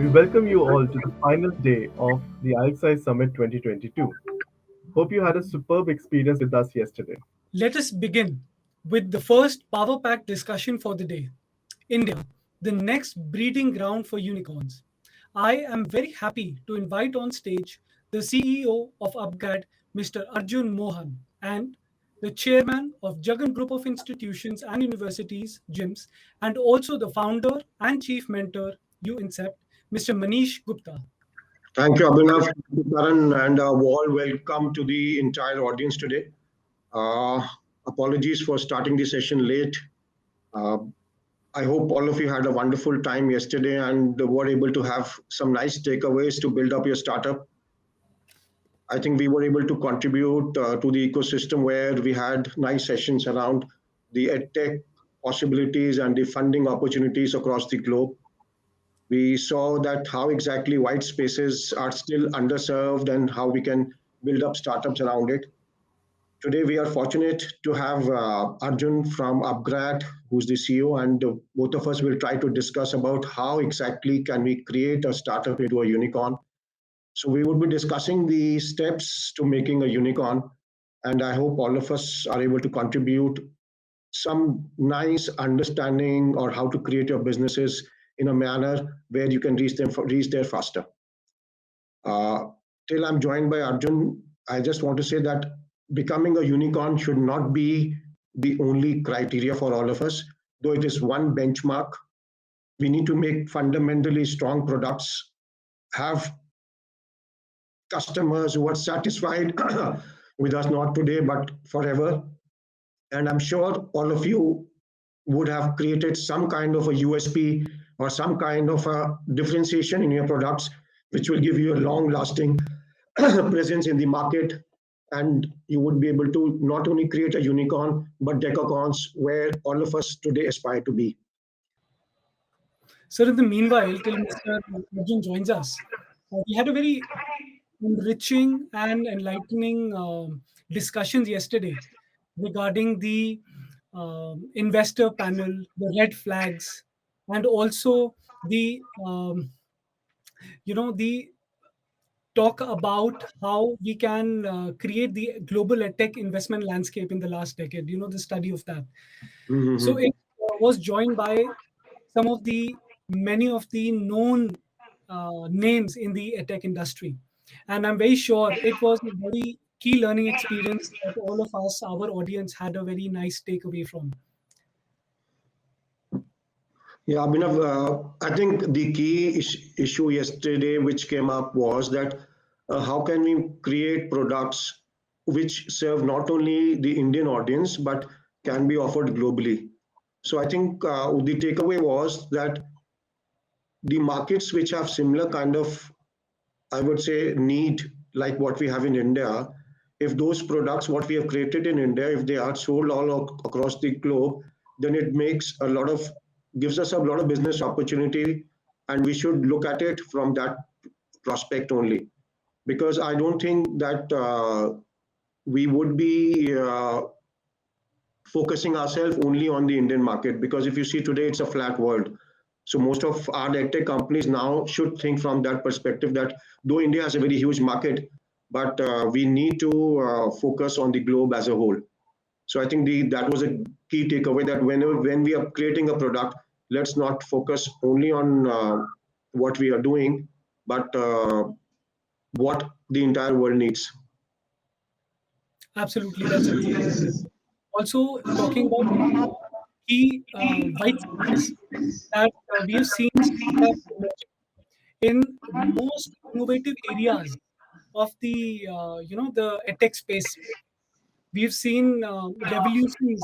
We welcome you all to the final day of the IELTS Summit 2022. Hope you had a superb experience with us yesterday. Let us begin with the first power pack discussion for the day. India, the next breeding ground for unicorns. I am very happy to invite on stage the CEO of Upgrad, Mr. Arjun Mohan, and the chairman of Jagan Group of Institutions and Universities, GIMS, and also the founder and chief mentor, UIncept, Mr. Manish Gupta. Thank you, Abhinav, Karan, and a warm welcome to the entire audience today. Uh, Apologies for starting the session late. Uh, I hope all of you had a wonderful time yesterday and were able to have some nice takeaways to build up your startup. I think we were able to contribute to the ecosystem where we had nice sessions around the edtech possibilities and the funding opportunities across the globe. We saw that how exactly white spaces are still underserved and how we can build up startups around it. Today, we are fortunate to have Arjun from Upgrad, who's the CEO, and both of us will try to discuss about how exactly can we create a startup into a unicorn. So we will be discussing the steps to making a unicorn, and I hope all of us are able to contribute some nice understanding or how to create your businesses in a manner where you can reach there faster. Uh, Till I'm joined by Arjun, I just want to say that becoming a unicorn should not be the only criteria for all of us, though it is one benchmark. We need to make fundamentally strong products, have customers who are satisfied with us not today but forever. And I'm sure all of you would have created some kind of a USP or some kind of a differentiation in your products, which will give you a long lasting presence in the market. And you would be able to not only create a unicorn, but decacorns where all of us today aspire to be. So, in the meanwhile, till Mr. Arjun joins us, we had a very enriching and enlightening discussions yesterday regarding the investor panel, the red flags, and also the the talk about how we can create the global tech investment landscape in the last decade. The study of that. So Mhm. it was joined by some of the many of the known names in the tech industry, and I'm very sure it was a very key learning experience that all of us, our audience, had a very nice takeaway from. Yeah, Abhinav, I think the key issue yesterday which came up was that how can we create products which serve not only the Indian audience but can be offered globally. So I think the takeaway was that the markets which have similar kind of, I would say, need like what we have in India, if those products, what we have created in India, if they are sold across the globe, then it makes a lot of, gives us a lot of business opportunity, and we should look at it from that prospect only. Because I don't think that we would be focusing ourselves only on the Indian market. Because if you see today, it's a flat world. So most of our edtech companies now should think from that perspective that though India has a very huge market, but we need to focus on the globe as a whole. So I think that was a key takeaway that when we are creating a product, let's not focus only on what we are doing, but what the entire world needs. Absolutely, that's true. Also, talking about key white spaces that we have seen startups emerging in most innovative areas of the the edtech space. We've seen revolutions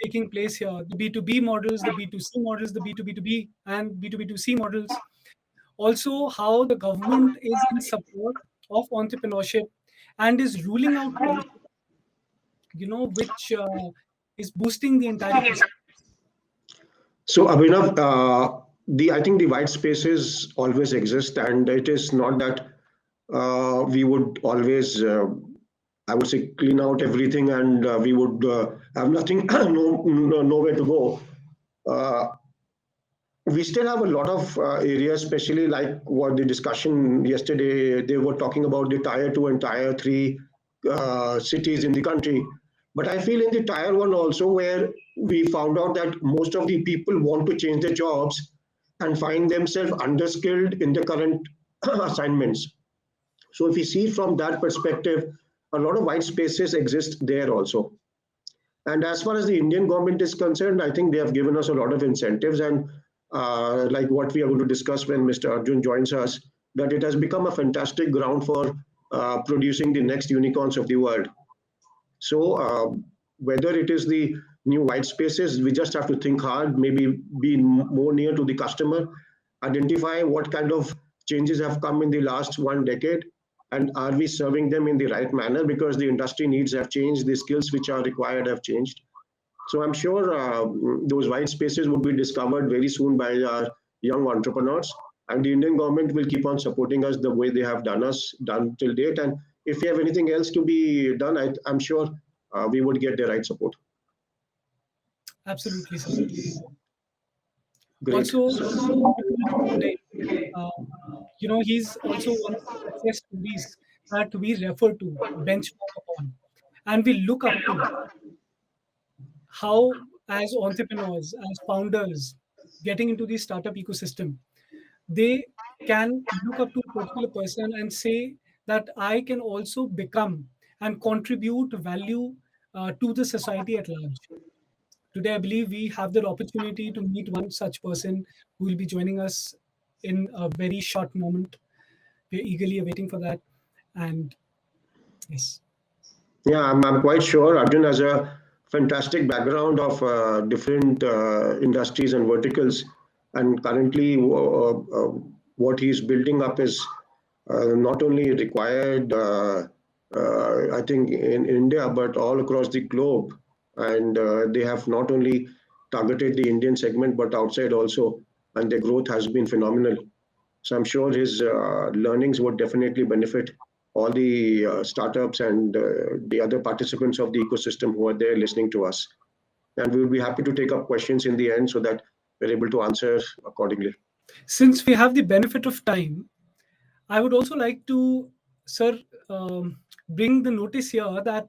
taking place here: the B2B models, the B2C models, the B2B2B, and B2B2C models. Also, how the government is in support of entrepreneurship and is ruling out policies, which is boosting the entire ecosystem. So Abhinav, the I think the white spaces always exist, and it is not that we would always, I would say, clean out everything, and we would have nothing, nowhere to go. Uh, we still have a lot of areas, especially like what the discussion yesterday, they were talking about the tier 2 and tier 3 cities in the country. But I feel in the tier 1 also, where we found out that most of the people want to change their jobs and find themselves underskilled in the current assignments. So if we see from that perspective, a lot of white spaces exist there also. And as far as the Indian government is concerned, I think they have given us a lot of incentives. And like what we are going to discuss when Mr. Arjun joins us, that it has become a fantastic ground for producing the next unicorns of the world. So whether it is the new white spaces, we just have to think hard, maybe be more near to the customer, identify what kind of changes have come in the last 1 decade, and are we serving them in the right manner, because the industry needs have changed, the skills which are required have changed. So I'm sure those white spaces would be discovered very soon by our young entrepreneurs, and the Indian government will keep on supporting us the way they have done till date. And if we have anything else to be done, I'm sure we would get the right support. Absolutely, sir. Great. Also, today, uh, he's also one of the success stories that we refer to, benchmark upon, and we look up to how, as entrepreneurs, as founders, getting into the startup ecosystem, they can look up to a particular person and say that I can also become and contribute value to the society at large. Today, I believe we have the opportunity to meet one such person who will be joining us in a very short moment. We're eagerly awaiting for that. And yes, Yeah, I'm quite sure Arjun has a fantastic background of different industries and verticals, and currently what he's building up is not only required, I think, in India, but all across the globe. And they have not only targeted the Indian segment, but outside also, and their growth has been phenomenal. So I'm sure his learnings would definitely benefit all the startups and the other participants of the ecosystem who are there listening to us. And we will be happy to take up questions in the end so that we're able to answer accordingly. since we have the benefit of time, I would also like to, sir, bring the notice here that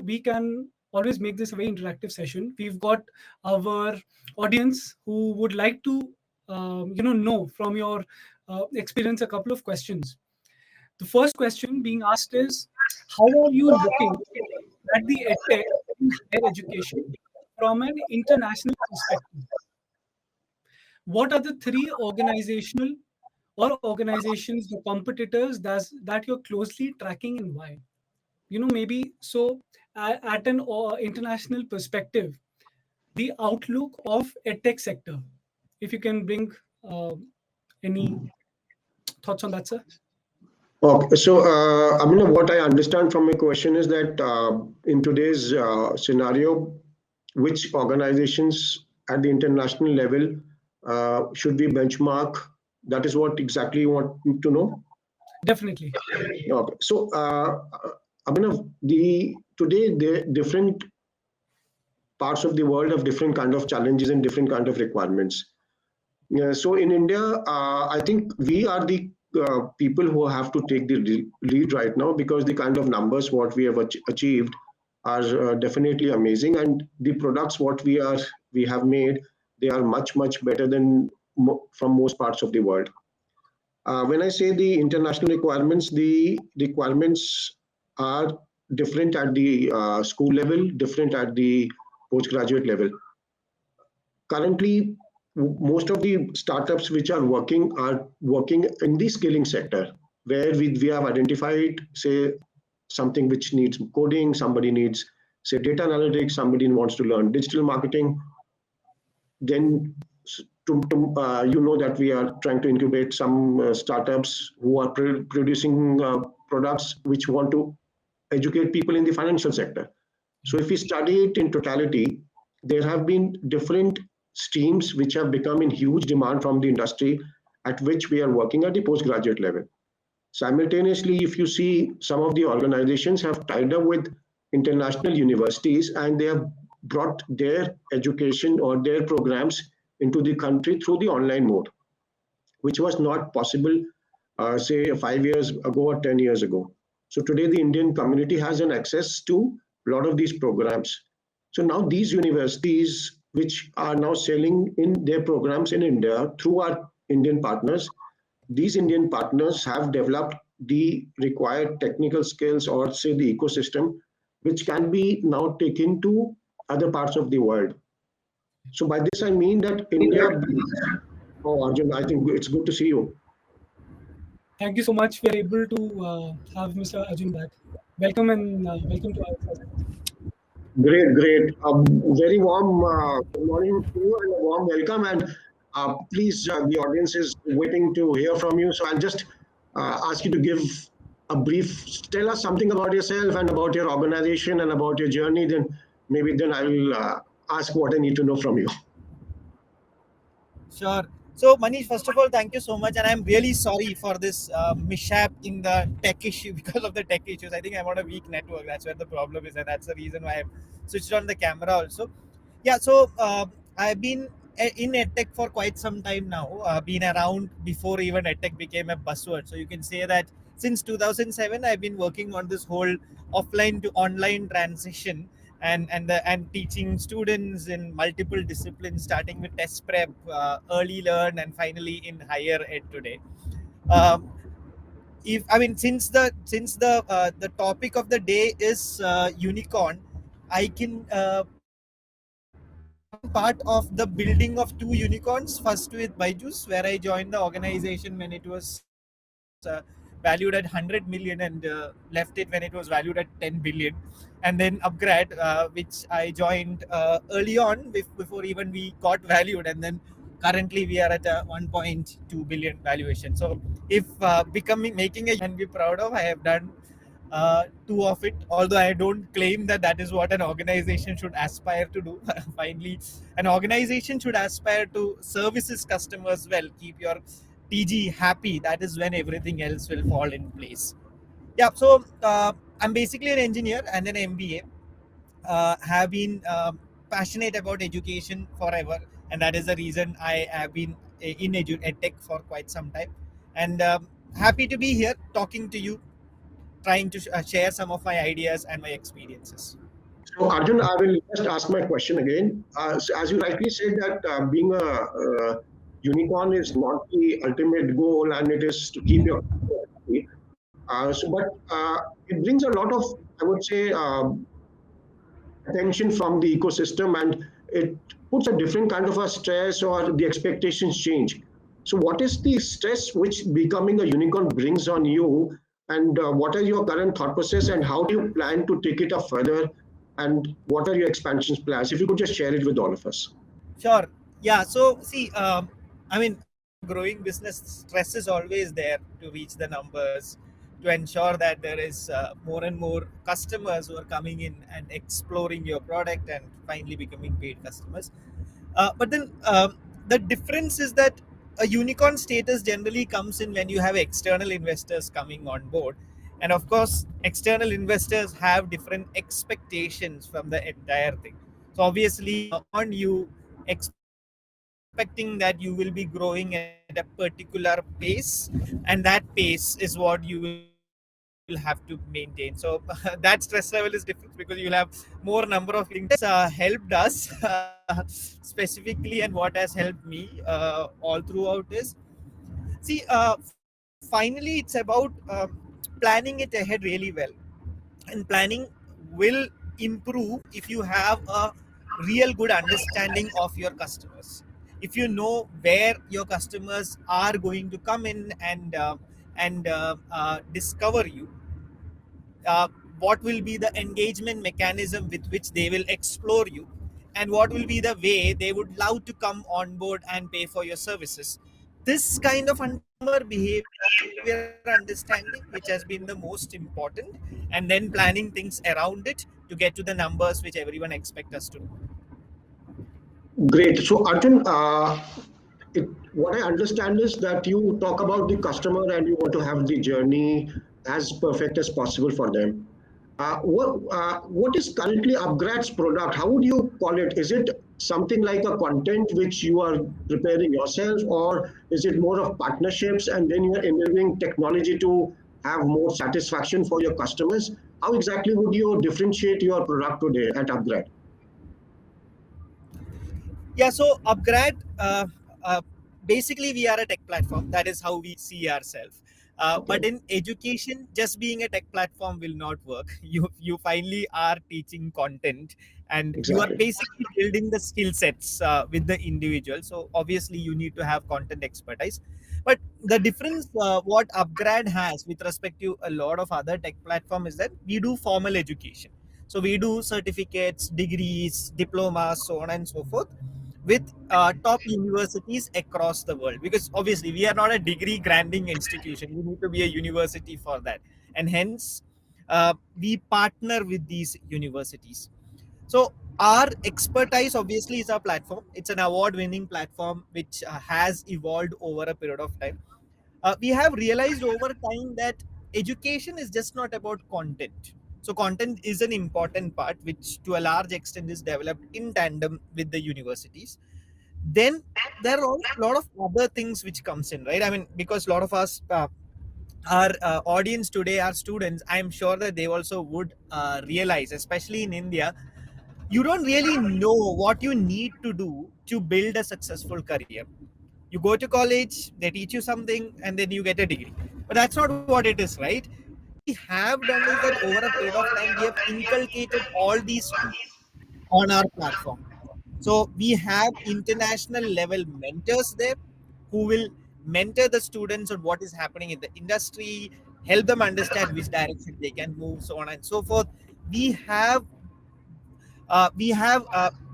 we can always make this a very interactive session. We've got our audience who would like to, know from your experience a couple of questions. The first question being asked is, how are you looking at the edtech in higher education from an international perspective? What are the three organizational or organizations, the competitors that you're closely tracking, and why? Maybe so at an international perspective, the outlook of edtech sector. If you can bring any thoughts on that, sir. Okay, so I mean, what I understand from your question is that in today's scenario, which organizations at the international level should we benchmark? That is what exactly you want to know. Definitely. Okay. So, I mean, the today the different parts of the world have different kind of challenges and different kind of requirements. Yeah, so in India, I think we are the people who have to take the lead right now, because the kind of numbers what we have achieved are definitely amazing, and the products what we have made, they are much better than from most parts of the world. When I say the international requirements, the requirements are different at the school level, different at the postgraduate level. Currently, most of the startups which are working in the skilling sector, where we have identified, say, something which needs coding, somebody needs, say, data analytics, somebody wants to learn digital marketing. Then you know that we are trying to incubate some startups who are producing products which want to educate people in the financial sector. So if we study it in totality, there have been different streams which have become in huge demand from the industry, at which we are working at the postgraduate level. Simultaneously, if you see, some of the organizations have tied up with international universities, and they have brought their education or their programs into the country through the online mode, which was not possible, say, 5 years ago or 10 years ago. So today, the Indian community has an access to a lot of these programs. So now these universities, which are now selling in their programs in India through our Indian partners, these Indian partners have developed the required technical skills or say the ecosystem, which can be now taken to other parts of the world. So by this I mean that India. Oh, Arjun, I think it's good to see you. Thank you so much. We are able to have Mr. Arjun back. Welcome and welcome to our session. Great, great. Very warm good morning to you and a warm welcome. And please, the audience is waiting to hear from you. So I'll just ask you to give a brief, tell us something about yourself and about your organization and about your journey. Then maybe then I'll ask what I need to know from you. Sure. So, Manish, first of all, thank you so much. And I'm really sorry for this mishap in the tech issue because of the tech issues. I think I'm on a weak network. That's where the problem is. And that's the reason why I've switched on the camera also. Yeah. So, I've been in edtech for quite some time now, been around before even edtech became a buzzword. So, you can say that since 2007, I've been working on this whole offline to online transition and teaching students in multiple disciplines, starting with test prep, early learn, and finally in higher ed today. Um, if I mean since the topic of the day is unicorn, I can I've been part of the building of two unicorns. First with Byju's, where I joined the organization when it was valued at 100 million and left it when it was valued at 10 billion. And then Upgrad, which I joined early on before even we got valued. And then currently we are at a 1.2 billion valuation. So if becoming making a can be proud of, I have done two of it, although I don't claim that that is what an organization should aspire to do. Finally, an organization should aspire to service its customers well, keep your TG happy. That is when everything else will fall in place. Yeah, so I'm basically an engineer and an MBA. Have been passionate about education forever, and that is the reason I have been in edtech for quite some time. And happy to be here talking to you, trying to share some of my ideas and my experiences. So Arjun, I will just ask my question again. So as you rightly said that being a unicorn is not the ultimate goal, and it is to keep your happy. But it brings a lot of, I would say, attention from the ecosystem, and it puts a different kind of a stress or the expectations change. So what is the stress which becoming a unicorn brings on you, and what are your current thought process, and how do you plan to take it up further, and what are your expansion plans? If you could just share it with all of us. Sure. Yeah. So see, I mean, growing business stress is always there to reach the numbers, to ensure that there is more and more customers who are coming in and exploring your product and finally becoming paid customers. But then the difference is that a unicorn status generally comes in when you have external investors coming on board. And of course, external investors have different expectations from the entire thing. So obviously, on you expecting that you will be growing at a particular pace, and that pace is what you will have to maintain. So that stress level is different because you'll have more number of meetings. Helped us specifically, and what has helped me all throughout is, see, finally it's about planning it ahead really well. And planning will improve if you have a real good understanding of your customers. If you know where your customers are going to come in and discover you, uh, what will be the engagement mechanism with which they will explore you, and what will be the way they would love to come on board and pay for your services. This kind of customer behavior understanding, which has been the most important, and then planning things around it to get to the numbers which everyone expect us to do. Great. So Arjun, what I understand is that you talk about the customer and you want to have the journey as perfect as possible for them. What is currently Upgrad's product? How would you call it? Is it something like a content which you are preparing yourself, or is it more of partnerships and then you're enabling technology to have more satisfaction for your customers? How exactly would you differentiate your product today at Upgrad? Yeah, so Upgrad, basically we are a tech platform. That is how we see ourselves. Okay, But in education, just being a tech platform will not work. You finally are teaching content, and you are exactly. basically building the skill sets with the individual. So obviously you need to have content expertise. But the difference what Upgrad has with respect to a lot of other tech platform is that we do formal education. So we do certificates, degrees, diplomas, so on and so forth, with top universities across the world, because obviously we are not a degree granting institution. We need to be a university for that, and hence we partner with these universities. So our expertise obviously is our platform. It's an award winning platform which has evolved over a period of time. We have realized over time that education is just not about content. So content is an important part which to a large extent is developed in tandem with the universities. Then there are a lot of other things which comes in, right? I mean, because a lot of us our audience today are students, I'm sure that they also would realize, especially in India, you don't really know what you need to do to build a successful career. You go to college, they teach you something, and then you get a degree. But that's not what it is, right? What we have done is that over a period of time, we have inculcated all these tools on our platform. So we have international level mentors there who will mentor the students on what is happening in the industry, help them understand which direction they can move, so on and so forth. We have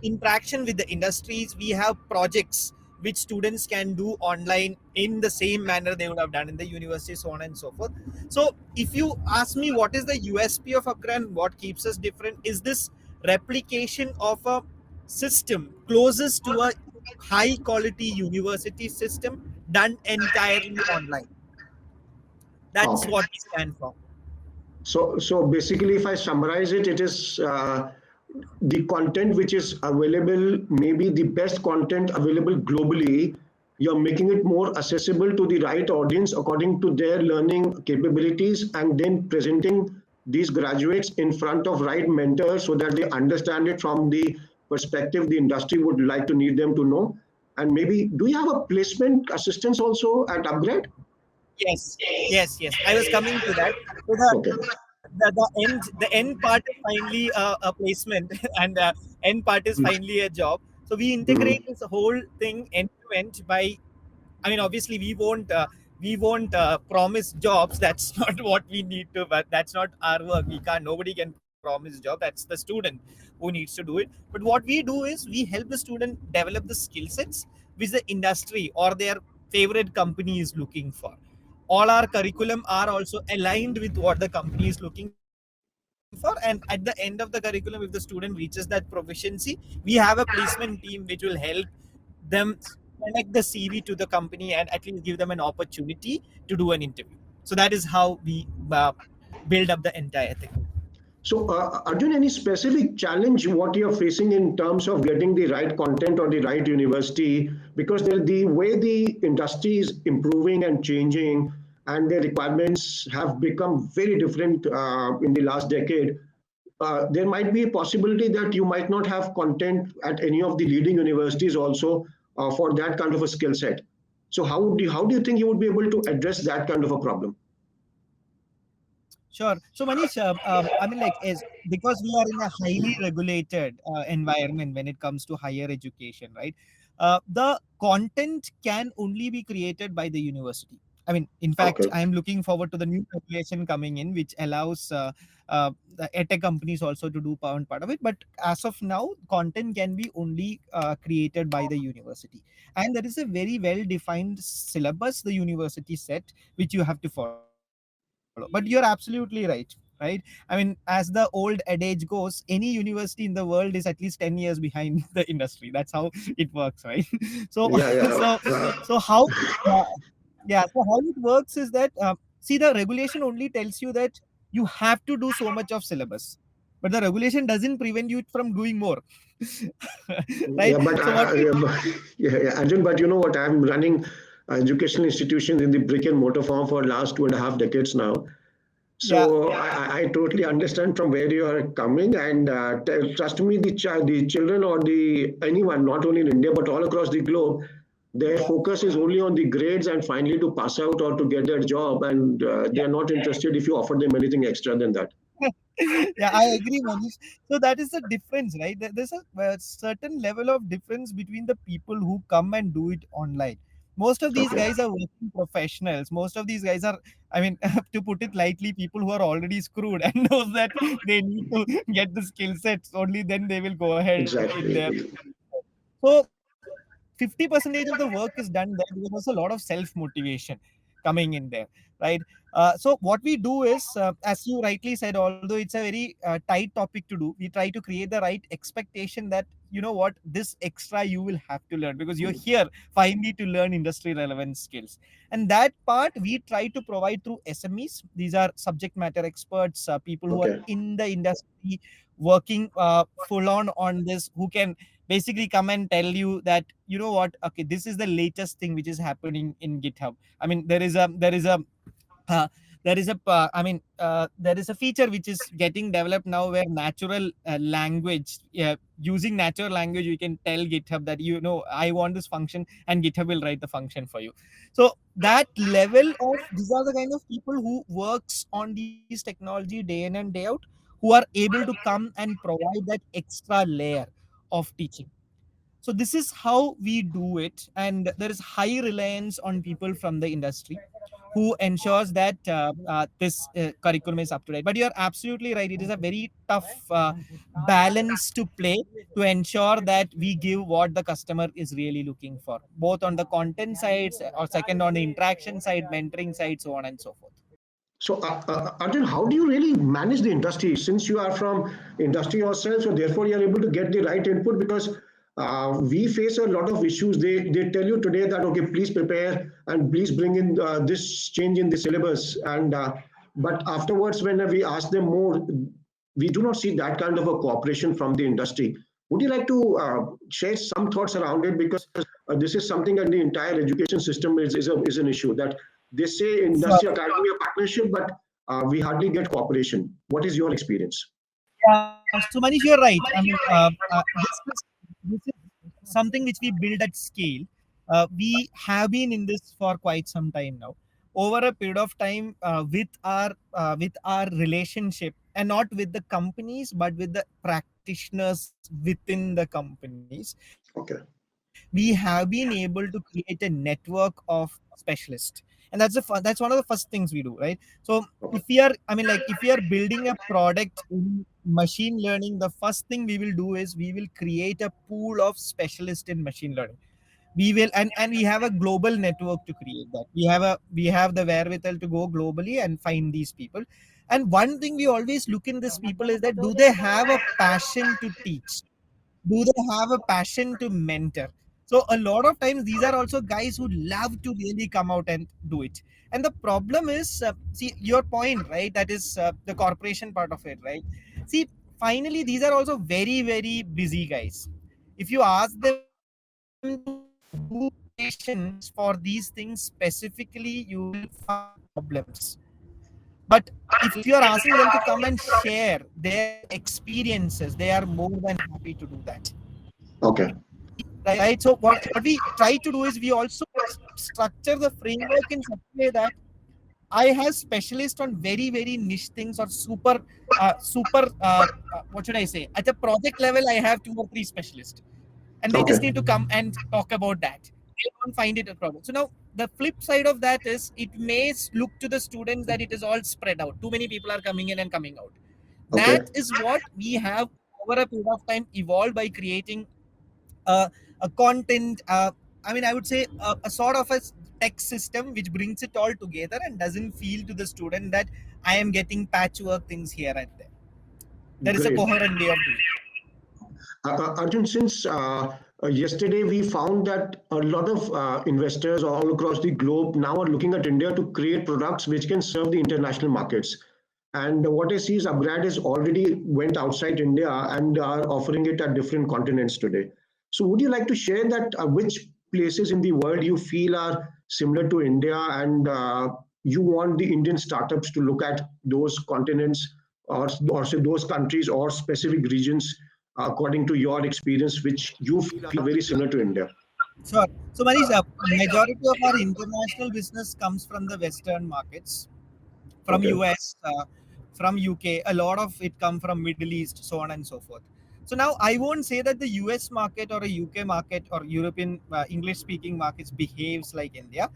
interaction with the industries. We have projects which students can do online in the same manner they would have done in the university, so on and so forth. So if you ask me what is the USP of Upgrad, what keeps us different, is this replication of a system closest to a high quality university system done entirely online. That's Okay. what we stand for. So basically, if I summarize it, it is the content which is available, maybe the best content available globally. You're making it more accessible to the right audience according to their learning capabilities, and then presenting these graduates in front of right mentors so that they understand it from the perspective the industry would like to need them to know. And maybe, do you have a placement assistance also at Upgrade? Yes. I was coming to that. So Okay. the end part is finally a placement, and end part is finally a job. So we integrate Mhm. this whole thing end to end by, I mean, obviously we won't promise jobs. That's not what we need to. But that's not our work. We can't. Nobody can promise job. That's the student who needs to do it. But what we do is we help the student develop the skill sets which the industry or their favorite company is looking for. All our curriculum are also aligned with what the company is looking for, and at the end of the curriculum, if the student reaches that proficiency, we have a placement team which will help them connect the CV to the company and at least give them an opportunity to do an interview. So that is how we build up the entire thing. So, Arjun, any specific challenge what you're facing in terms of getting the right content or the right university? Because the way the industry is improving and changing, and the requirements have become very different in the last decade. There might be a possibility that you might not have content at any of the leading universities also for that kind of a skill set. So, how do you think you would be able to address that kind of a problem? Sure. So Manish, I mean, like, is because we are in a highly regulated environment when it comes to higher education, right? The content can only be created by the university. I mean, in fact, Okay. I am looking forward to the new regulation coming in, which allows the edtech companies also to do part of it. But as of now, content can be only created by the university, and there is a very well defined syllabus the university set which you have to follow. But you're absolutely right. I mean, as the old adage goes, any university in the world is at least 10 years behind the industry. That's how it works, right? So Yeah, so yeah. so how uh, yeah, so how it works is that see, the regulation only tells you that you have to do so much of syllabus. but the regulation doesn't prevent you from doing more. Yeah, Right? but So what we Arjun, but you know what? I'm running educational institutions in the brick and mortar form for last 2.5 decades now. yeah. So I totally understand from where you are coming, and trust me, the children or the anyone, not only in India but all across the globe, their focus is only on the grades and finally to pass out or to get their job, and they are not interested if you offer them anything extra than that. Yeah, I agree, Manish. So that is the difference, right? There's a certain level of difference between the people who come and do it online. Most of these Okay. guys are working professionals. Most of these guys are, I mean, to put it lightly, people who are already screwed and knows that they need to get the skill sets. Only then they will go ahead in their. Exactly. So 50% of the work is done there because there's a lot of self motivation coming in there, right? So what we do is, as you rightly said, although it's a very tight topic to do, we try to create the right expectation that, you know what, this extra you will have to learn because you're here finally to learn industry relevant skills. And that part we try to provide through SMEs. These are subject matter experts, people who are Okay. in the industry, working full on this, who can basically come and tell you that, you know what, okay, this is the latest thing which is happening in GitHub. I mean, uh, there is a feature which is getting developed now where natural language, using natural language, you can tell GitHub that, you know, I want this function, and GitHub will write the function for you. So that level of, these are the kind of people who works on these technology day in and day out, who are able to come and provide that extra layer of teaching. So this is how we do it, and there is high reliance on people from the industry who ensures that this curriculum is up to date. But you are absolutely right; it is a very tough balance to play to ensure that we give what the customer is really looking for, both on the content sides or second on the interaction side, mentoring side, so on and so forth. So, Arjun, how do you really manage the industry since you are from industry yourself? So, therefore, you are able to get the right input because we face a lot of issues. They tell you today that okay, please prepare and please bring in this change in the syllabus. And but afterwards, when we ask them more, we do not see that kind of a cooperation from the industry. Would you like to share some thoughts around it? Because this is something that the entire education system is an issue that they say industry academy partnership, but we hardly get cooperation. What is your experience? Yeah, so Manish, you're right. I mean, this is something which we build at scale. We have been in this for quite some time now. Over a period of time, with our relationship, and not with the companies, but with the practitioners within the companies, we Okay. have been able to create a network of specialists, and that's one of the first things we do, right? So Okay. if we are building a product in machine learning, the first thing we will do is we will create a pool of specialists in machine learning. We will, and we have a global network to create that. We have the wherewithal to go globally and find these people. And one thing we always look in these people is that, do they have a passion to teach? Do they have a passion to mentor? So a lot of times these are also guys who love to really come out and do it. And the problem is, see your point, right? That is the corporation part of it, right? See, finally these are also very very busy guys. If you ask them to do presentations for these things specifically, you will find problems. But if you are asking them to come and share their experiences, they are more than happy to do that. Okay. Right? So what we try to do is we also structure the framework in such a way that I have specialists on very very niche things, or super what should I say, at a project level I have 2 or 3 specialists, and they just Okay. need to come and talk about that. They don't find it a problem. So now the flip side of that is, it may look to the students that it is all spread out, too many people are coming in and coming out. Okay. That is what we have over a period of time evolved by creating a content, I mean, I would say a sort of a tech system which brings it all together and doesn't feel to the student that I am getting patchwork things here and there. There is a Great. coherent way of doing it. Arjun, since yesterday we found that a lot of investors all across the globe now are looking at India to create products which can serve the international markets. And what I see is Upgrad is already went outside India and are offering it at different continents today. So would you like to share that which places in the world you feel are similar to India, and you want the Indian startups to look at those continents, or say those countries or specific regions according to your experience, which you feel are very similar to India? Sure. So, Manish, majority of our international business comes from the Western markets, from Okay. US, from UK. A lot of it come from Middle East, so on and so forth. So now I won't say that the US market or a UK market or European English-speaking markets behaves like India,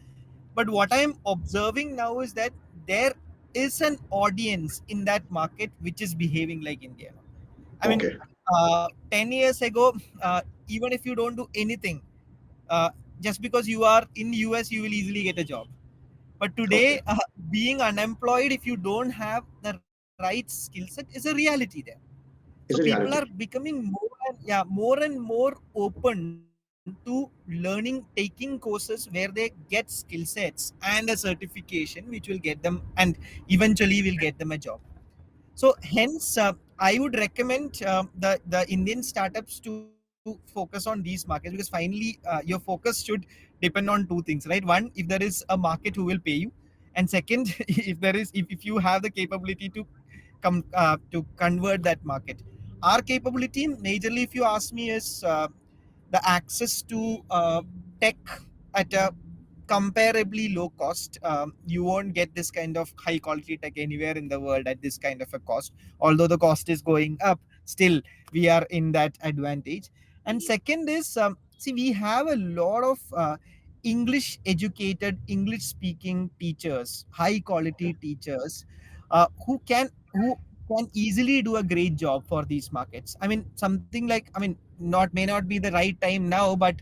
but what I'm observing now is that there is an audience in that market which is behaving like India. I mean, Okay. 10 years ago, even if you don't do anything, uh, just because you are in US, you will easily get a job. But Okay. today, being unemployed if you don't have the right skill set is a reality there. So It's a people are reality. becoming more and more open to learning, taking courses where they get skill sets and a certification which will get them, and eventually will get them a job. So hence, I would recommend the Indian startups to focus on these markets, because finally your focus should depend on two things, right? One, if there is a market who will pay you, and second, if you have the capability to to convert that market. Our capability, majorly, if you ask me, is the access to tech at a comparably low cost. You won't get this kind of high quality tech anywhere in the world at this kind of a cost. Although the cost is going up, still we are in that advantage. And second is, see, we have a lot of English educated, English speaking teachers, high quality teachers, who can easily do a great job for these markets. I mean, something like, I mean, not may not be the right time now, but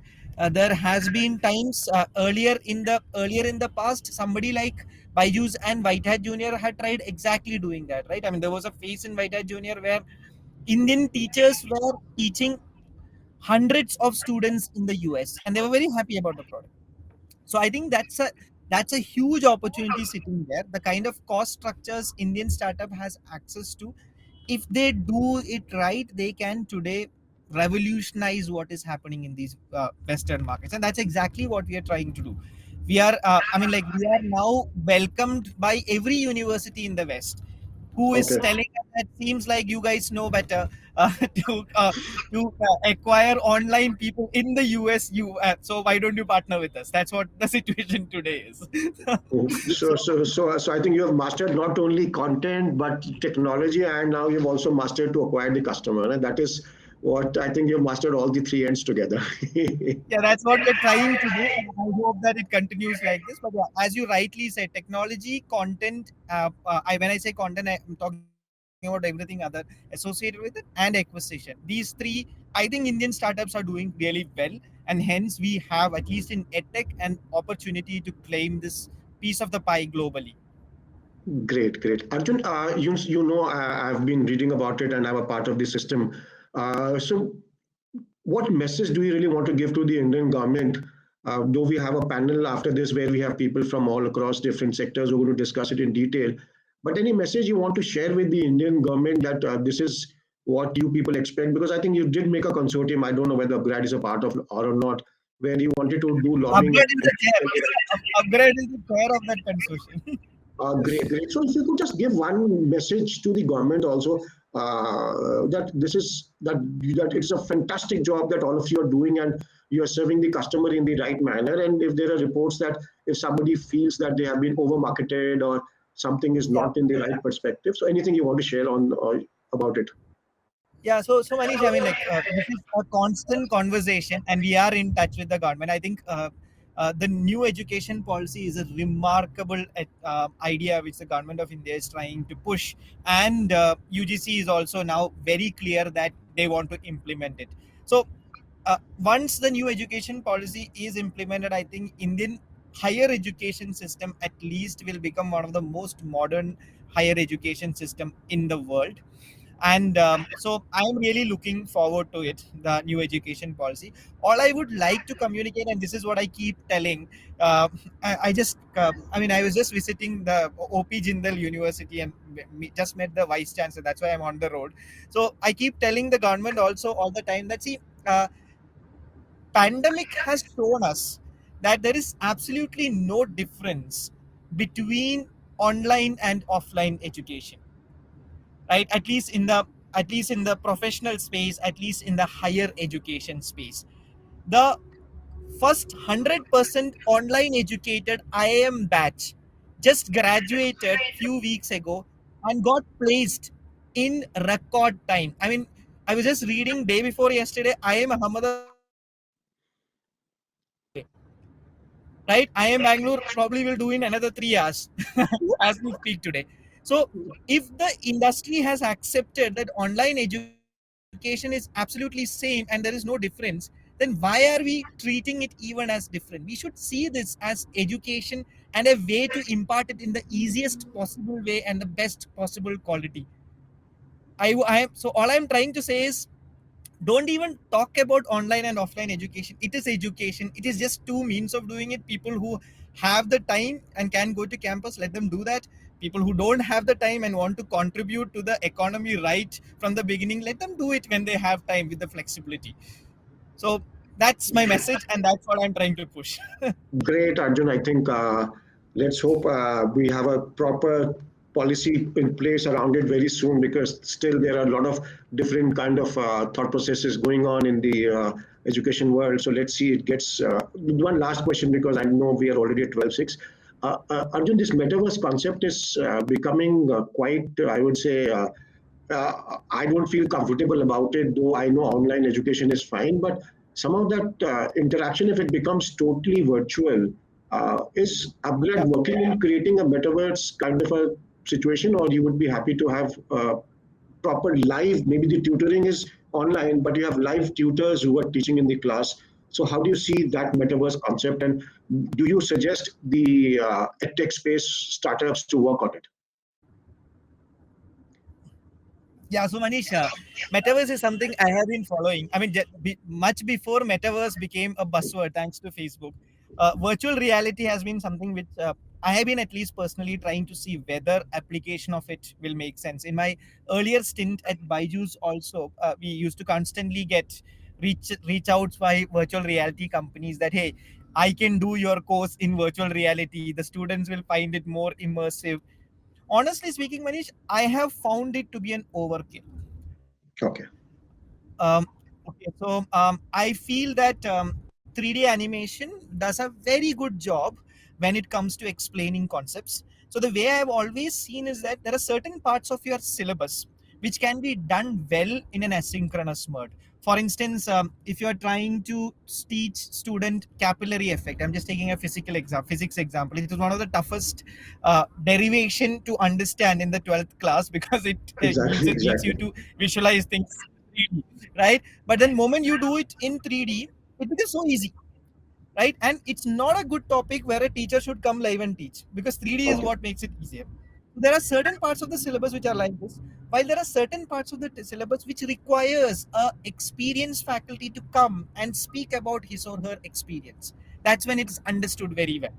there has been times earlier in the past, somebody like Byju's and Whitehead Junior had tried exactly doing that, right? I mean, there was a phase in Whitehead Junior where Indian teachers were teaching hundreds of students in the US, and they were very happy about the product. So I think that's a huge opportunity sitting there. The kind of cost structures Indian startup has access to, if they do it right, they can today revolutionize what is happening in these Western markets, and that's exactly what we are trying to do. We are, I mean, like, we are now welcomed by every university in the West who is Okay. telling us that seems like you guys know better, to acquire online people in the US. So why don't you partner with us? That's what the situation today is. So, so I think you have mastered not only content but technology, and now you've also mastered to acquire the customer, and that is what I think you've mastered all the three ends together. Yeah, that's what we're trying to do, and I hope that it continues like this. But yeah, as you rightly said, technology, content. When I say content, I'm talking about everything other associated with it, and acquisition. These three, I think Indian startups are doing really well, and hence we have, at least in edtech, an opportunity to claim this piece of the pie globally. Great, great. Arjun, you know, I've been reading about it and I'm a part of the system. So, what message do you really want to give to the Indian government? Though we have a panel after this where we have people from all across different sectors who are going to discuss it in detail. But any message you want to share with the Indian government that this is what you people expect? Because I think you did make a consortium. I don't know whether Upgrad is a part of or not, where you wanted to do lobbying. Upgrade is the chair. Upgrade is the chair of that consortium. Great, great. So if you could just give one message to the government also, that this is that it's a fantastic job that all of you are doing, and you are serving the customer in the right manner. And if there are reports that if somebody feels that they have been over marketed or something is Yeah. not in the right perspective, so anything you want to share on about it? Yeah, so Manish, I mean, like, this is a constant conversation, and we are in touch with the government. I think the new education policy is a remarkable idea which the government of India is trying to push, and UGC is also now very clear that they want to implement it. So once the new education policy is implemented, I think Indian higher education system at least will become one of the most modern higher education system in the world. And so I'm really looking forward to it, the new education policy. All I would like to communicate, and this is what I keep telling, uh, I was just visiting the OP Jindal University and just met the vice chancellor. That's why I'm on the road. So I keep telling the government also all the time that, see, pandemic has shown us that there is absolutely no difference between online and offline education, right? At least in the professional space, at least in the higher education space. The first 100% online educated IIM batch just graduated few weeks ago and got placed in record time. I mean, I was just reading day before yesterday, IIM Ahmedabad right? I am Bangalore probably will do in another 3 hours as we speak today. So if the industry has accepted that online education is absolutely same and there is no difference, then why are we treating it even as different? We should see this as education and a way to impart it in the easiest possible way and the best possible quality. So all I'm trying to say is, don't even talk about online and offline education. It is education. It is just two means of doing it. People who have the time and can go to campus, let them do that. People who don't have the time and want to contribute to the economy right from the beginning, let them do it when they have time with the flexibility. So that's my message, and that's what I'm trying to push. Great, Arjun. I think let's hope we have a proper policy in place around it very soon, because still there are a lot of different kind of thought processes going on in the education world. So let's see it gets. One last question, because I know we are already at 12:06. Arjun, this metaverse concept is becoming quite, I would say, I don't feel comfortable about it, though I know online education is fine. But some of that interaction, if it becomes totally virtual, is Upgrad Yeah. working in creating a metaverse kind of a situation, or you would be happy to have proper live, maybe the tutoring is online, but you have live tutors who are teaching in the class. So how do you see that metaverse concept, and do you suggest the edtech space startups to work on it? Yeah, so Manish, metaverse is something I have been following. I mean, much before metaverse became a buzzword, thanks to Facebook, virtual reality has been something which I have been at least personally trying to see whether application of it will make sense. In my earlier stint at Byju's, also, we used to constantly get reach outs by virtual reality companies that, hey, I can do your course in virtual reality. The students will find it more immersive. Honestly speaking, Manish, I have found it to be an overkill. Okay. I feel that 3D animation does a very good job when it comes to explaining concepts. So the way I've always seen is that there are certain parts of your syllabus which can be done well in an asynchronous mode. For instance, if you are trying to teach student capillary effect, I'm just taking a physics example. It is one of the toughest derivation to understand in the 12th class because it Exactly, needs you exactly. to visualize things 3D, right? But then moment you do it in 3D, it becomes so easy, right? And it's not a good topic where a teacher should come live and teach, because 3D is Okay. what makes it easier. There are certain parts of the syllabus which are like this, while there are certain parts of the syllabus which requires a experienced faculty to come and speak about his or her experience. That's when it's understood very well,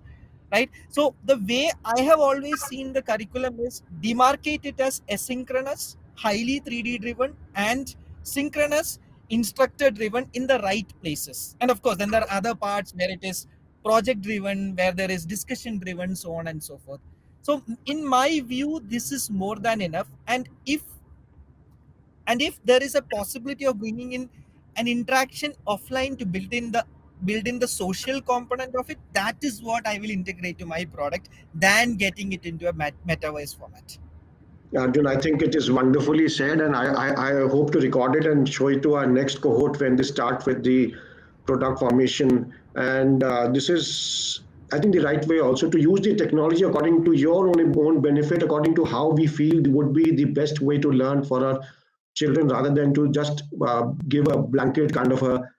right? So the way I have always seen the curriculum is demarcate it as asynchronous, highly 3D driven, and synchronous, instructor driven in the right places. And of course, then there are other parts where it is project driven, where there is discussion driven, so on and so forth. So in my view, this is more than enough. And if there is a possibility of bringing in an interaction offline to build in the social component of it, that is what I will integrate to my product than getting it into a metaverse format. Arjun, I think it is wonderfully said, and I hope to record it and show it to our next cohort when they start with the product formation. And this is, I think, the right way also to use the technology according to your own benefit, according to how we feel would be the best way to learn for our children, rather than to just give a blanket kind of a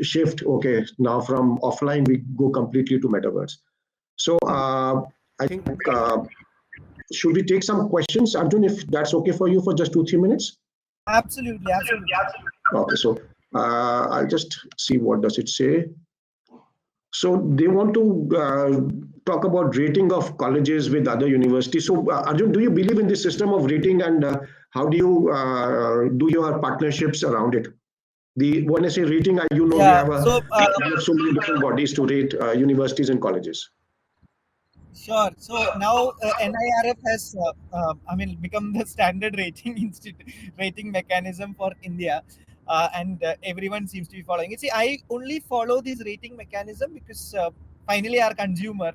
shift. Okay, now from offline we go completely to metaverse. So I think. Should we take some questions, Arjun, if that's okay for you for just 2, 3 minutes? Absolutely, absolutely. Okay, so I'll just see what does it say. So they want to talk about rating of colleges with other universities. So Arjun, do you believe in this system of rating, and how do you do your partnerships around it? The when I say rating, we Yeah. have we have so many different bodies to rate universities and colleges. Sure. So now NIRF has, become the standard rating rating mechanism for India, and everyone seems to be following it. See, I only follow this rating mechanism because finally our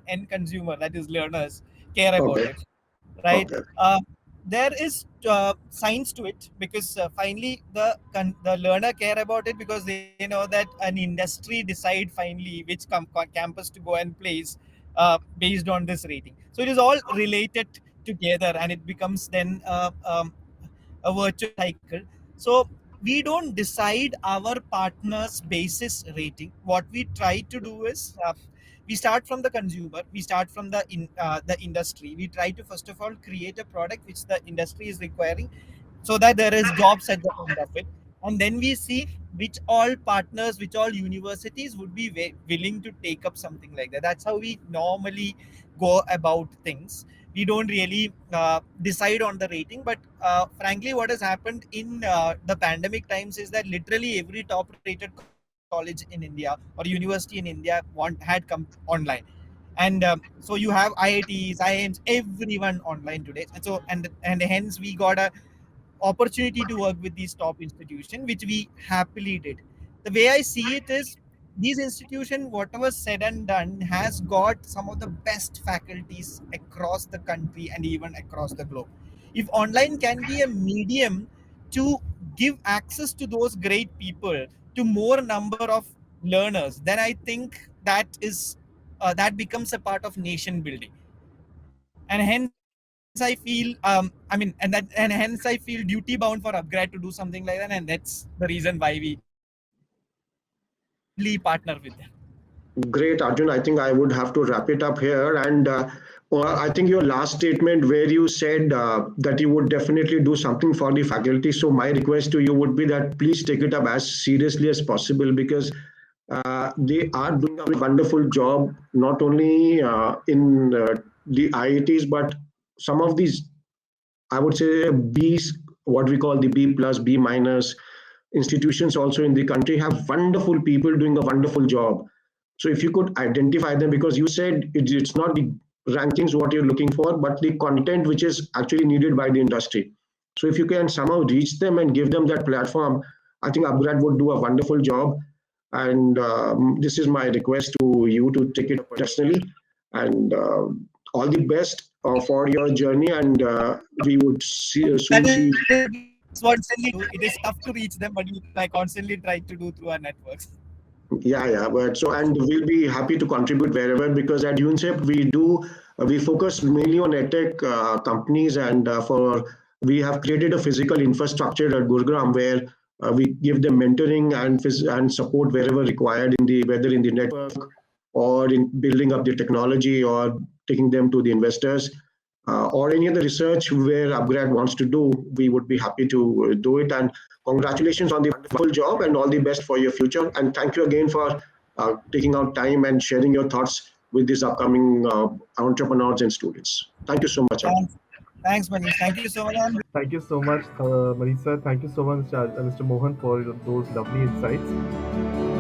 end consumer, that is learners, care about Okay. it, right? Okay. There is science to it because finally the learner care about it because they know that an industry decide finally which campus to go and place based on this rating. So it is all related together, and it becomes then a virtuous cycle. So we don't decide our partners basis rating. What we try to do is we start from the consumer, we start from the industry. We try to first of all create a product which the industry is requiring, so that there is jobs at the end of it, and then we see which all partners, which all universities would be willing to take up something like that. That's how we normally go about things. We don't really decide on the rating, but frankly what has happened in the pandemic times is that literally every top rated college in India or university in India had come online. And so you have IITs, IIMs, everyone online today. And so and hence we got a opportunity to work with these top institutions, which we happily did. The way I see it is, these institutions, whatever said and done, has got some of the best faculties across the country and even across the globe. If online can be a medium to give access to those great people to more number of learners, then I think that becomes a part of nation building. And hence I feel and hence I feel duty bound for Upgrad to do something like that, and that's the reason why we happily partner with them. Great, Arjun. I think I would have to wrap it up here. And I think your last statement, where you said that you would definitely do something for the faculty. So, my request to you would be that please take it up as seriously as possible, because they are doing a wonderful job, not only in the IITs, but some of these, I would say, B's, what we call the B plus, B minus institutions also in the country have wonderful people doing a wonderful job. So if you could identify them, because you said it's not the rankings what you're looking for, but the content which is actually needed by the industry. So if you can somehow reach them and give them that platform, I think Upgrad would do a wonderful job. And this is my request to you to take it personally. And all the best for your journey. And we would soon That see. is what constantly do. It is tough to reach them, but I constantly try to do through our networks. Yeah, but so and we'll be happy to contribute wherever, because at UIncept we focus mainly on edtech companies, and for we have created a physical infrastructure at Gurgaon where we give them mentoring and support wherever required, in the whether in the network or in building up the technology or taking them to the investors, or any other research where Upgrad wants to do. We would be happy to do it. And congratulations on the wonderful job, and all the best for your future. And thank you again for taking out time and sharing your thoughts with these upcoming entrepreneurs and students. Thank you so much. Thanks, thanks, Manish. Thank you so much. Thank you so much, Marisa. Thank you so much, Mr. Mohan, for those lovely insights.